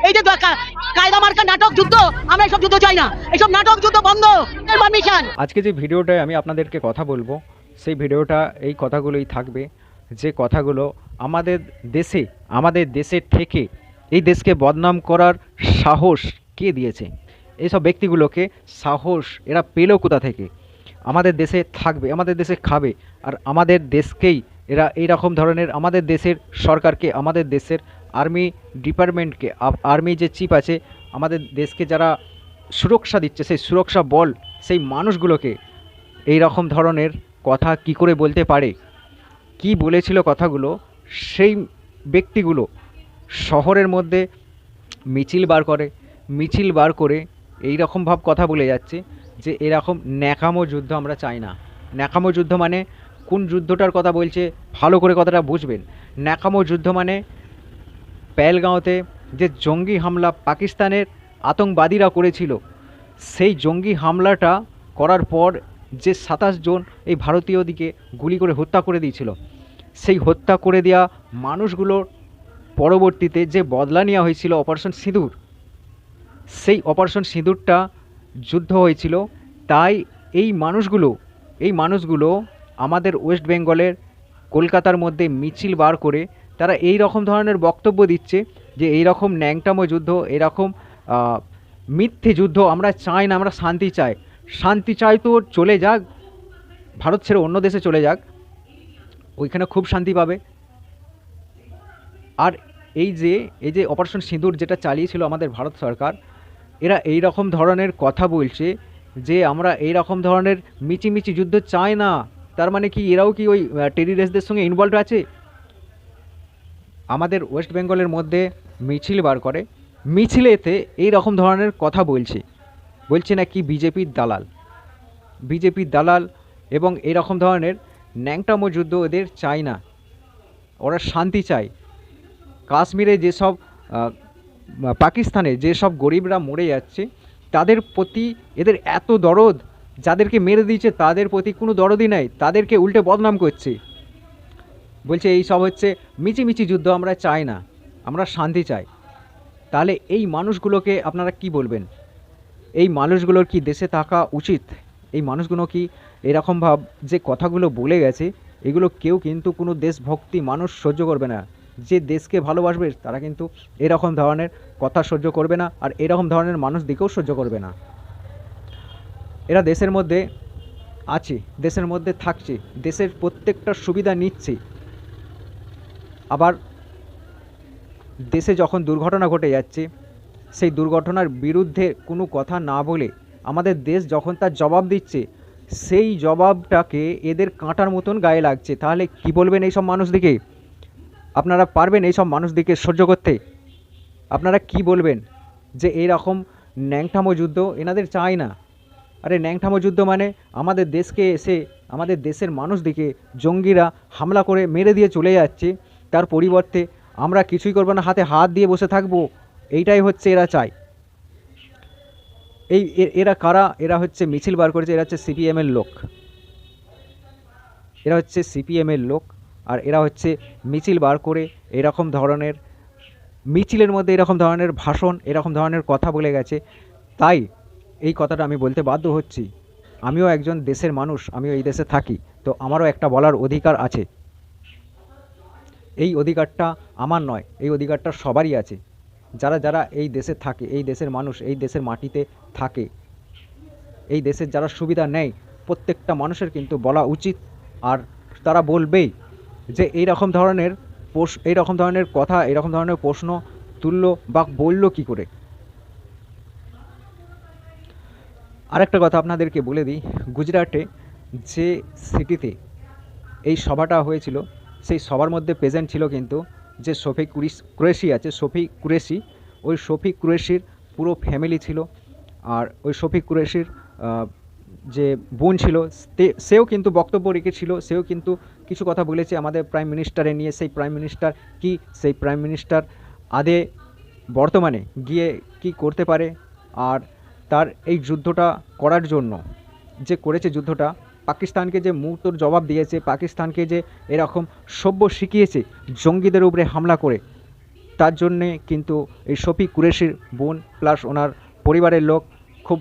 এই যে কায়দা মার্কা নাটক যুদ্ধ, আমরা এইসব যুদ্ধ চাই না, এইসব নাটক যুদ্ধ বন্ধ। পারমিশন। আজকে যে ভিডিওটায় আমি আপনাদেরকে কথা বলবো, সেই ভিডিওটা এই কথাগুলোই থাকবে, যে কথাগুলো আমাদের দেশের থেকে এই দেশকে বদনাম করার সাহস কে দিয়েছে, এইসব ব্যক্তিগুলোকে সাহস এরা পেলো কোথা থেকে? আমাদের দেশে থাকবে, আমাদের দেশে খাবে, আর আমাদের দেশকেই এরা এই রকম ধরনের, আমাদের দেশের সরকারকে, আমাদের দেশের আর্মি ডিপার্টমেন্টকে, আর্মি যে চিফ আছে, আমাদের দেশকে যারা সুরক্ষা দিচ্ছে, সেই সুরক্ষা বল, সেই মানুষগুলোকে এই রকম ধরনের কথা কি করে বলতে পারে? কি বলেছিল কথাগুলো? সেই ব্যক্তিগুলো শহরের মধ্যে মিছিল বার করে এই রকম ভাব কথা বলে যাচ্ছে যে এরকম ন্যাকামো যুদ্ধ আমরা চাই না। ন্যাকামো যুদ্ধ মানে কোন যুদ্ধটার কথা বলছে ভালো করে কথাটা বুঝবেন। ন্যাকামো যুদ্ধ মানে পেহেলগাঁওতে যে জঙ্গি হামলা পাকিস্তানের আতঙ্কবাদীরা করেছিল, সেই জঙ্গি হামলাটা করার পর যে 27 জন এই ভারতীয় দিকে গুলি করে হত্যা করে দিয়েছিল, সেই হত্যা করে দেওয়া মানুষগুলোর পরবর্তীতে যে বদলা নেওয়া হয়েছিল অপারেশন সিঁদুর, সেই অপারেশন সিঁদুরটা যুদ্ধ হয়েছিল। তাই এই মানুষগুলো আমাদের ওয়েস্ট বেঙ্গলের কলকাতার মধ্যে মিছিল বার করে তারা এই রকম ধরনের বক্তব্য দিচ্ছে যে এই রকম ন্যাংটামো যুদ্ধ, এরকম মিথ্যে যুদ্ধ আমরা চাই না, আমরা শান্তি চাই তো চলে যাক, ভারত ছেড়ে অন্য দেশে চলে যাক, ওইখানে খুব শান্তি পাবে। আর এই যে অপারেশন সিঁদুর যেটা চালিয়েছিল আমাদের ভারত সরকার, এরা এই রকম ধরনের কথা বলছে যে আমরা এই রকম ধরনের মিচিমিচি যুদ্ধ চাই না। তার মানে কি এরাও কি ওই টেরিরিস্টদের সঙ্গে ইনভলভ আছে? আমাদের ওয়েস্ট বেঙ্গলের মধ্যে মিছিল বার করে, মিছিলেতে এই রকম ধরনের কথা বলছে নাকি বিজেপির দালাল এবং এই রকম ধরনের ন্যাংটামো যুদ্ধ ওদের চাই না, ওরা শান্তি চায়। কাশ্মীরে যেসব পাকিস্তানে যেসব গরিবরা মরে যাচ্ছে তাদের প্রতি এদের এত দরদ, যাদেরকে মেরে দিয়েছে তাদের প্রতি কোনো দরদই নাই, তাদেরকে উল্টে বদনাম করছে, বলছে এই সব হচ্ছে মিচিমিচি যুদ্ধ আমরা চাই না, আমরা শান্তি চাই। তাহলে এই মানুষগুলোকে আপনারা কি বলবেন? এই মানুষগুলোর কি দেশে থাকা উচিত? এই মানুষগুলো কি এরকম ভাব যে কথাগুলো বলে গেছে, এগুলো কেউ কিন্তু কোনো দেশভক্তি মানুষ সহ্য করবে না। যে দেশকে ভালোবাসবে তারা কিন্তু এরকম ধরনের কথা সহ্য করবে না, আর এরকম ধরনের মানুষ দিকেও সহ্য করবে না। এরা দেশের মধ্যে আছে, দেশের মধ্যে থাকছে, দেশের প্রত্যেকটা সুবিধা নিচ্ছে, আবার দেশে যখন দুর্ঘটনা ঘটে যাচ্ছে সেই দুর্ঘটনার বিরুদ্ধে কোনো কথা না বলে আমাদের দেশ যখন তার জবাব দিচ্ছে, সেই জবাবটাকে এদের কাঁটার মতন গায়ে লাগছে। তাহলে কি বলবেন এইসব মানুষদিকে? আপনারা পারবেন এইসব মানুষদিকে সহ্য করতে? আপনারা কি বলবেন যে এইরকম ন্যাংটামো যুদ্ধ এনাদের চাই না? আরে ন্যাংটামো যুদ্ধ মানে আমাদের দেশকে এসে আমাদের দেশের মানুষদিকে জঙ্গিরা হামলা করে মেরে দিয়ে চলে যাচ্ছে, তার পরিবর্তে আমরা কিছুই করবো না, হাতে হাত দিয়ে বসে থাকবো, এইটাই হচ্ছে এরা চায়। এরা কারা? এরা হচ্ছে মিছিল বার করেছে, এরা হচ্ছে সিপিএমের লোক, আর এরা হচ্ছে মিছিল বার করে এরকম ধরনের মিছিলের মধ্যে এরকম ধরনের ভাষণ, এরকম ধরনের কথা বলে গেছে। তাই এই কথাটা আমি বলতে বাধ্য হচ্ছি। আমিও একজন দেশের মানুষ, আমিও এই দেশে থাকি, তো আমারও একটা বলার অধিকার আছে। এই অধিকারটা আমার নয়, এই অধিকারটা সবারই আছে। যারা এই দেশে থাকে, এই দেশের মানুষ এই দেশের মাটিতে থাকে, এই দেশের যারা সুবিধা নেয়, প্রত্যেকটা মানুষের কিন্তু বলা উচিত, আর তারা বলবেই যে এই রকম ধরনের কথা, এরকম ধরনের প্রশ্ন তুললো বা বললো কি করে। আরেকটা কথা আপনাদেরকে বলে দিই, গুজরাটে যে সিটিতে এই সভাটা হয়েছিল, সেই সভার মধ্যে প্রেজেন্ট ছিল কিন্তু যে শফিক কুরেশি আছে, ওই শফিক কুরেশির পুরো ফ্যামিলি ছিল। আর ওই শফিক কুরেশির যে বোন ছিল সেও কিন্তু বক্তব্য রেখেছিল, সেও কিন্তু কিছু কথা বলেছে আমাদের প্রাইম মিনিস্টারে নিয়ে। সেই প্রাইম মিনিস্টার আদে বর্তমানে গিয়ে কি করতে পারে, আর তার এই যুদ্ধটা করার জন্য যে করেছে যুদ্ধটা, পাকিস্তানকে যে মুহূর্তের জবাব দিয়েছে, পাকিস্তানকে যে এরকম সভ্য শিখিয়েছে জঙ্গিদের উপরে হামলা করে, তার জন্যে কিন্তু এই শফিক কুরেশির বোন প্লাস ওনার পরিবারের লোক খুব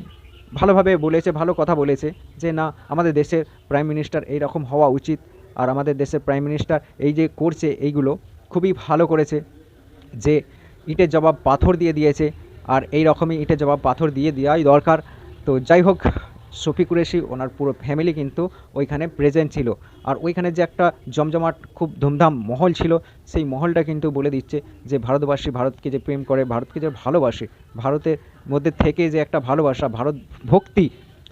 ভালোভাবে বলেছে, ভালো কথা বলেছে যে না, আমাদের দেশের প্রাইম মিনিস্টার এই রকম হওয়া উচিত। আর আমাদের দেশের প্রাইম মিনিস্টার এই যে করছে এইগুলো খুবই ভালো করেছে, যে ইটের জবাব পাথর দিয়ে দিয়েছে, আর এই রকমই ইটের জবাব পাথর দিয়ে দেওয়াই দরকার। তো যাই হোক, শফিক কুরেশি ওনার পুরো ফ্যামিলি কিন্তু ওইখানে প্রেজেন্ট ছিল। আর ওইখানে যে একটা জমজমাট খুব ধুমধাম মহল ছিল, সেই মহলটা কিন্তু বলে দিচ্ছে যে ভারতবাসী ভারতকে যে প্রেম করে, ভারতকে যে ভালোবাসে, ভারতের মধ্যে থেকে যে একটা ভালোবাসা, ভারত ভক্তি,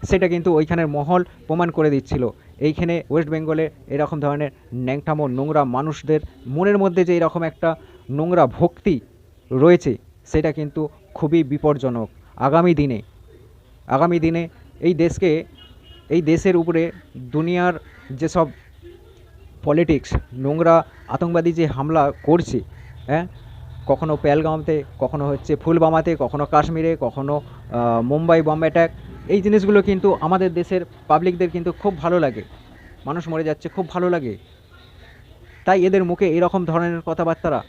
সেটা কিন্তু ওইখানের মহল প্রমাণ করে দিচ্ছিল। এইখানে ওয়েস্ট বেঙ্গলে এরকম ধরনের ন্যাংটামো নোংরা মানুষদের মনের মধ্যে যে এরকম একটা নোংরা ভক্তি রয়েছে, সেটা কিন্তু খুবই বিপজ্জনক। আগামী দিনে এই দেশের উপরে দুনিয়ার যেসব পলিটিক্স নোংরা আতঙ্কবাদী যে হামলা করছে, হ্যাঁ, কখনো পেহেলগাঁওতে, কখনো হচ্ছে ফুলবামাতে, কখনো কাশ্মীরে, কখনো মুম্বাই বম্ব অ্যাটাক, এই জিনিসগুলো কিন্তু আমাদের দেশের পাবলিকদের কিন্তু খুব ভালো লাগে। মানুষ মরে যাচ্ছে, খুব ভালো লাগে, তাই এদের মুখে এরকম ধরনের কথাবার্তা।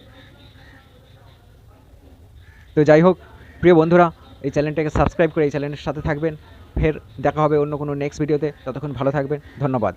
তো যাই হোক প্রিয় বন্ধুরা, এই চ্যানেলটাকে সাবস্ক্রাইব করে এই চ্যানেলের সাথে থাকবেন। ফের দেখা হবে অন্য কোনো নেক্সট ভিডিওতে। ততক্ষণ ভালো থাকবেন, ধন্যবাদ।